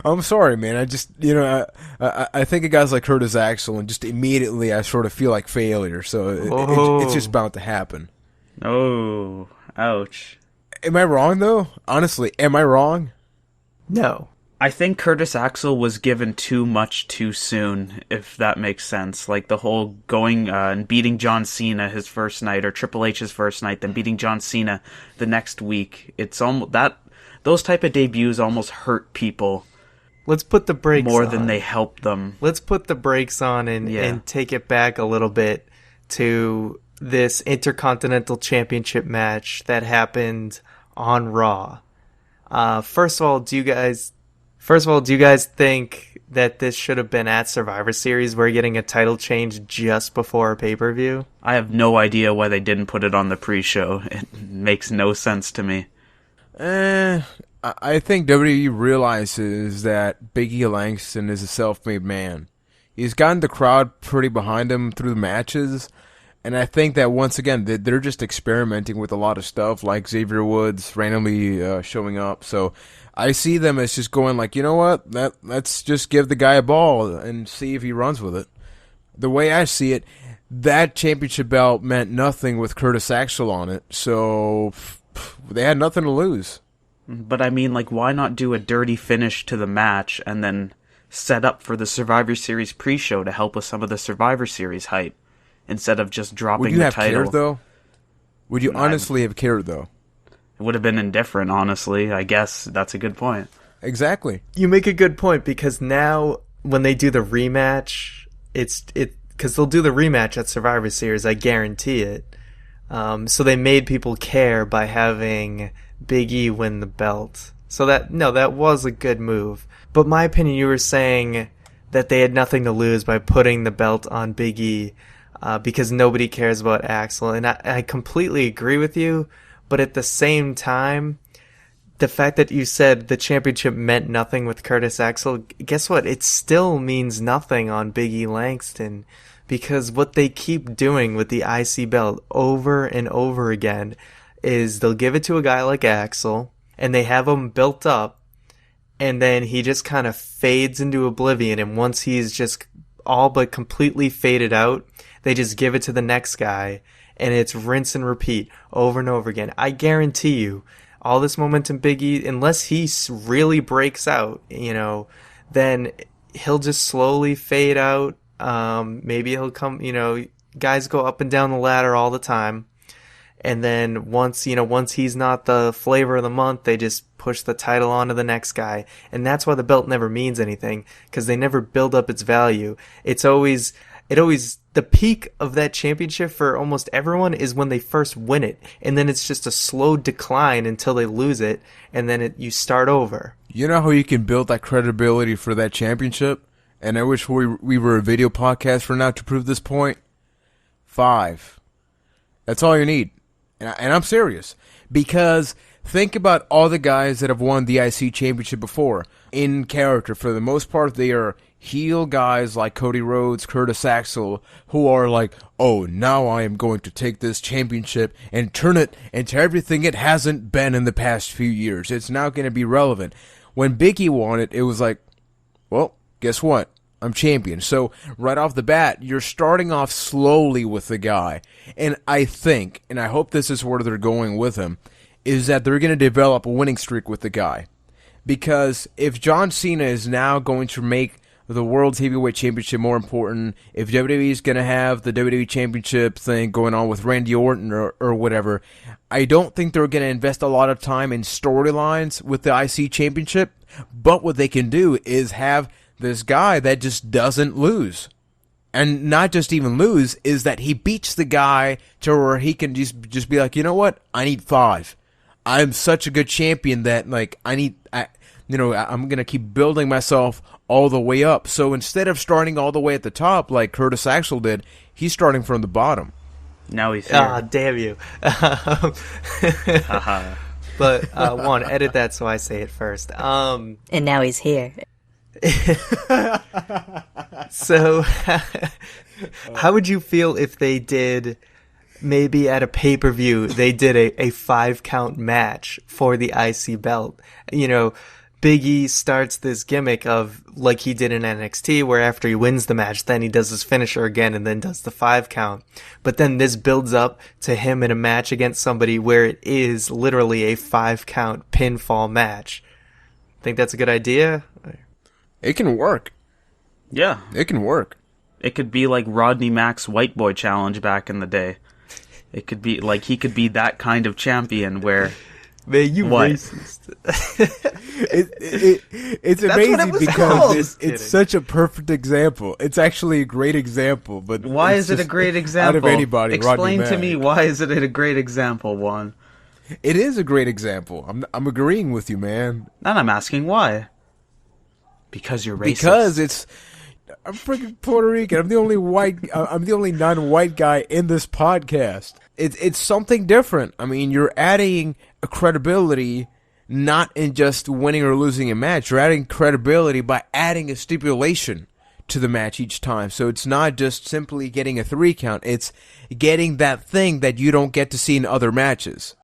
I'm sorry, man. I just, I think of guys like Curtis Axel, and just immediately I sort of feel like failure. So it's just Oh, bound to happen. oh, ouch. Am I wrong though? Honestly, am I wrong? No. I think Curtis Axel was given too much too soon, if that makes sense. Like the whole going and beating John Cena his first night, or Triple H's first night, then beating John Cena the next week. It's almost that those type of debuts almost hurt people Let's put the brakes more than they on. help them. Let's put the brakes on Yeah. and take it back a little bit to this Intercontinental Championship match that happened on Raw. First of all, do you guys think that this should have been at Survivor Series? We're getting a title change just before a pay-per-view. I have no idea why they didn't put it on the pre-show. It makes no sense to me. I think WWE realizes that Big E Langston is a self-made man. He's gotten the crowd pretty behind him through the matches, and I think that once again they're just experimenting with a lot of stuff, like Xavier Woods randomly showing up. So I see them as just going like, you know what, let's just give the guy a ball and see if he runs with it. The way I see it, that championship belt meant nothing with Curtis Axel on it, so they had nothing to lose. But I mean, like, why not do a dirty finish to the match and then set up for the Survivor Series pre-show to help with some of the Survivor Series hype instead of just Would dropping you the have title? cared though? Would you honestly have cared though? It would have been indifferent, honestly. I guess that's a good point. Exactly. You make a good point, because now when they do the rematch, because they'll do the rematch at Survivor Series, I guarantee it. So they made people care by having Big E win the belt. So that was a good move. But my opinion, you were saying that they had nothing to lose by putting the belt on Big E, because nobody cares about Axel, and I completely agree with you. But at the same time, the fact that you said the championship meant nothing with Curtis Axel, guess what? It still means nothing on Big E Langston, because what they keep doing with the IC belt over and over again is they'll give it to a guy like Axel, and they have him built up, and then he just kind of fades into oblivion, and once he's just all but completely faded out, they just give it to the next guy, and it's rinse and repeat over and over again. I guarantee you, all this momentum Big E, unless he really breaks out, then he'll just slowly fade out. Maybe he'll come, guys go up and down the ladder all the time. And then once he's not the flavor of the month, they just push the title on to the next guy. And that's why the belt never means anything, because they never build up its value. The peak of that championship for almost everyone is when they first win it. And then it's just a slow decline until they lose it. And then you start over. You know how you can build that credibility for that championship? And I wish we were a video podcast for now to prove this point. 5. That's all you need. And I'm serious. Because think about all the guys that have won the IC championship before. In character, for the most part, they are heel guys like Cody Rhodes, Curtis Axel, who are like, oh, now I am going to take this championship and turn it into everything it hasn't been in the past few years. It's now going to be relevant. When Big E won it, it was like, well, guess what? I'm champion. So right off the bat, you're starting off slowly with the guy. And I think, and I hope this is where they're going with him, is that they're going to develop a winning streak with the guy. Because if John Cena is now going to make the World Heavyweight Championship more important, if WWE is going to have the WWE Championship thing going on with Randy Orton or whatever, I don't think they're going to invest a lot of time in storylines with the IC Championship. But what they can do is have this guy that just doesn't lose. And not just even lose, is that he beats the guy to where he can just be like, you know what? I need 5. I'm such a good champion that I'm going to keep building myself all the way up. So instead of starting all the way at the top like Curtis Axel did, he's starting from the bottom. Now he's here. Ah, damn you. Haha. But one, edit that so I say it first. And now he's here. So, how would you feel if they did, maybe at a pay-per-view, they did a 5-count match for the IC belt? Big E starts this gimmick of, like he did in NXT, where after he wins the match, then he does his finisher again and then does the 5 count. But then this builds up to him in a match against somebody where it is literally a 5 count pinfall match. Think that's a good idea? It can work. Yeah. It can work. It could be like Rodney Mack's White Boy Challenge back in the day. It could be like he could be that kind of champion where... Man, you What? racist. It's That's what it amazing was because called. it's Kidding. such a perfect example. It's actually a great example, but Why it's is it a just great example? Out of anybody, Explain Rodney to Mack. me why is it a great example, Juan? It is a great example. I'm agreeing with you, man. And I'm asking why. Because you're racist. Because I'm freaking Puerto Rican. I'm the only I'm the only non-white guy in this podcast. It's something different. I mean, you're adding a credibility, not in just winning or losing a match. You're adding credibility by adding a stipulation to the match each time. So it's not just simply getting a 3 count. It's getting that thing that you don't get to see in other matches.